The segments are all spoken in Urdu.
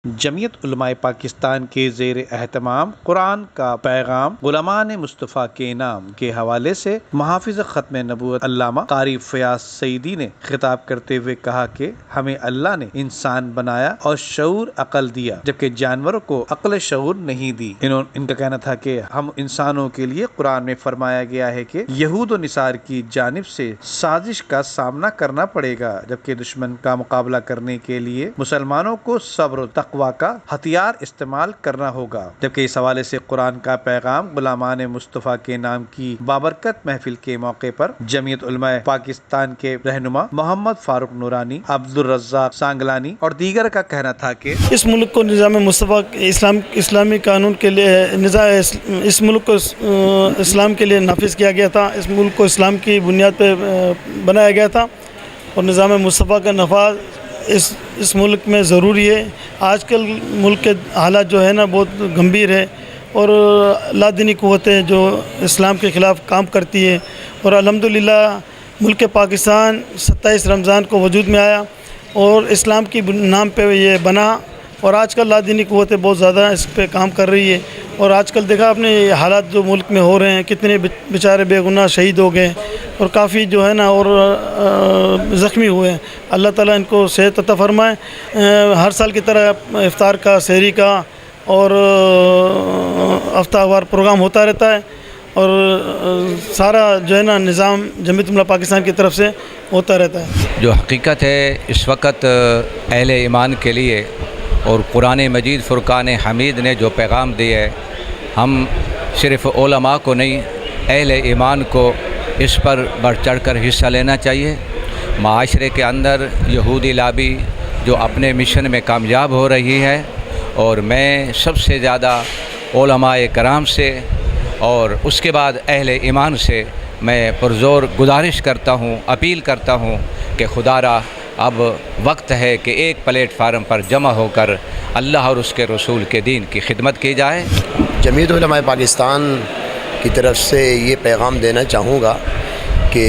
جمعیت علماء پاکستان کے زیر اہتمام قرآن کا پیغام غلامان مصطفیٰ کے نام کے حوالے سے محافظ ختم نبوت علامہ قاری فیاض سعیدی نے خطاب کرتے ہوئے کہا کہ ہمیں اللہ نے انسان بنایا اور شعور عقل دیا جبکہ جانوروں کو عقل شعور نہیں دی۔ ان کا کہنا تھا کہ ہم انسانوں کے لیے قرآن میں فرمایا گیا ہے کہ یہود و نصارہ کی جانب سے سازش کا سامنا کرنا پڑے گا جبکہ دشمن کا مقابلہ کرنے کے لیے مسلمانوں کو صبر و تقوی کا ہتھیار استعمال کرنا ہوگا۔ جبکہ اس حوالے سے قرآن کا پیغام غلامان مصطفیٰ کے نام کی بابرکت محفل کے موقع پر جمعیت علماء پاکستان کے رہنما محمد فاروق نورانی، عبدالرزاق سانگلانی اور دیگر کا کہنا تھا کہ اس ملک کو نظام مصطفیٰ اسلامی قانون کے لیے اس ملک کو اسلام کے لیے نافذ کیا گیا تھا۔ اس ملک کو اسلام کی بنیاد پہ بنایا گیا تھا اور نظام مصطفیٰ کا نفاذ اس ملک میں ضروری ہے۔ آج کل ملک کے حالات جو ہے نا بہت گمبھیر ہے اور لادینی قوتیں جو اسلام کے خلاف کام کرتی ہے، اور الحمدللہ ملک پاکستان 27 رمضان کو وجود میں آیا اور اسلام کی نام پہ یہ بنا، اور آج کل لادینی قوتیں بہت زیادہ اس پہ کام کر رہی ہے۔ اور آج کل دیکھا آپ نے یہ حالات جو ملک میں ہو رہے ہیں، کتنے بیچارے بے گناہ شہید ہو گئے اور کافی جو ہے نا اور زخمی ہوئے ہیں۔ اللہ تعالیٰ ان کو صحت عطا فرمائے۔ ہر سال کی طرح افطار کا، سحری کا اور ہفتہ وار پروگرام ہوتا رہتا ہے اور سارا جو ہے نا نظام جمعیت علماء پاکستان کی طرف سے ہوتا رہتا ہے۔ جو حقیقت ہے اس وقت اہل ایمان کے لیے اور قرآن مجید فرقان حمید نے جو پیغام دیا ہے، ہم صرف علماء کو نہیں، اہل ایمان کو اس پر بڑھ چڑھ کر حصہ لینا چاہیے۔ معاشرے کے اندر یہودی لابی جو اپنے مشن میں کامیاب ہو رہی ہے، اور میں سب سے زیادہ علماء کرام سے اور اس کے بعد اہل ایمان سے میں پرزور گزارش کرتا ہوں، اپیل کرتا ہوں کہ خدا را اب وقت ہے کہ ایک پلیٹ فارم پر جمع ہو کر اللہ اور اس کے رسول کے دین کی خدمت کی جائے۔ جمعیت علماء پاکستان کی طرف سے یہ پیغام دینا چاہوں گا کہ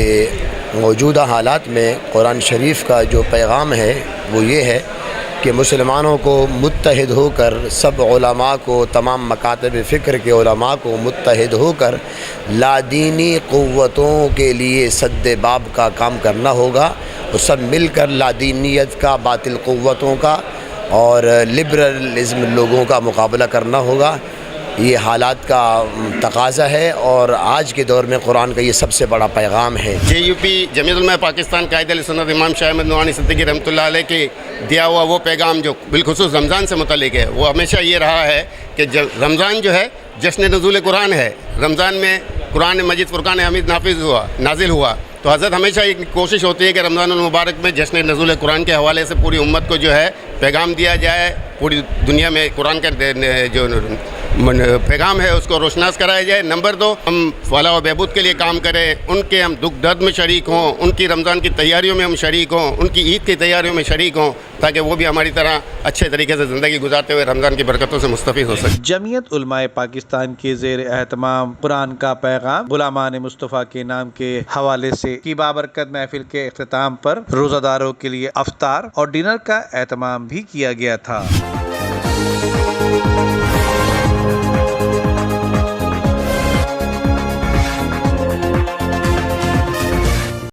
موجودہ حالات میں قرآن شریف کا جو پیغام ہے وہ یہ ہے کہ مسلمانوں کو متحد ہو کر، سب علماء کو، تمام مکاتب فکر کے علماء کو متحد ہو کر لادینی قوتوں کے لیے سد باب کا کام کرنا ہوگا، اور سب مل کر لادینیت کا، باطل قوتوں کا اور لبرلزم لوگوں کا مقابلہ کرنا ہوگا۔ یہ حالات کا تقاضا ہے اور آج کے دور میں قرآن کا یہ سب سے بڑا پیغام ہے۔ JUP جمعیت علماء پاکستان قائد اہل سنت امام شاہ احمد نورانی صدیقی رحمۃ اللہ علیہ کے دیا ہوا وہ پیغام جو بالخصوص رمضان سے متعلق ہے، وہ ہمیشہ یہ رہا ہے کہ رمضان جو ہے جشن نزول قرآن ہے۔ رمضان میں قرآن مجید فرقان حمید نازل ہوا، تو حضرت ہمیشہ ایک کوشش ہوتی ہے کہ رمضان المبارک میں جشن نزول قرآن کے حوالے سے پوری امت کو جو ہے پیغام دیا جائے، پوری دنیا میں قرآن کا جو پیغام ہے اس کو روشناس کرایا جائے۔ نمبر 2، ہم فلاح و بہبود کے لیے کام کریں، ان کے ہم دکھ درد میں شریک ہوں، ان کی رمضان کی تیاریوں میں ہم شریک ہوں، ان کی عید کی تیاریوں میں شریک ہوں، تاکہ وہ بھی ہماری طرح اچھے طریقے سے زندگی گزارتے ہوئے رمضان کی برکتوں سے مستفید ہو سکیں۔ جمعیت علماء پاکستان کے زیر اہتمام قرآن کا پیغام غلامان مصطفیٰ کے نام کے حوالے سے کی بابرکت محفل کے اختتام پر روزہ داروں کے لیے افطار اور ڈنر کا اہتمام بھی کیا گیا تھا۔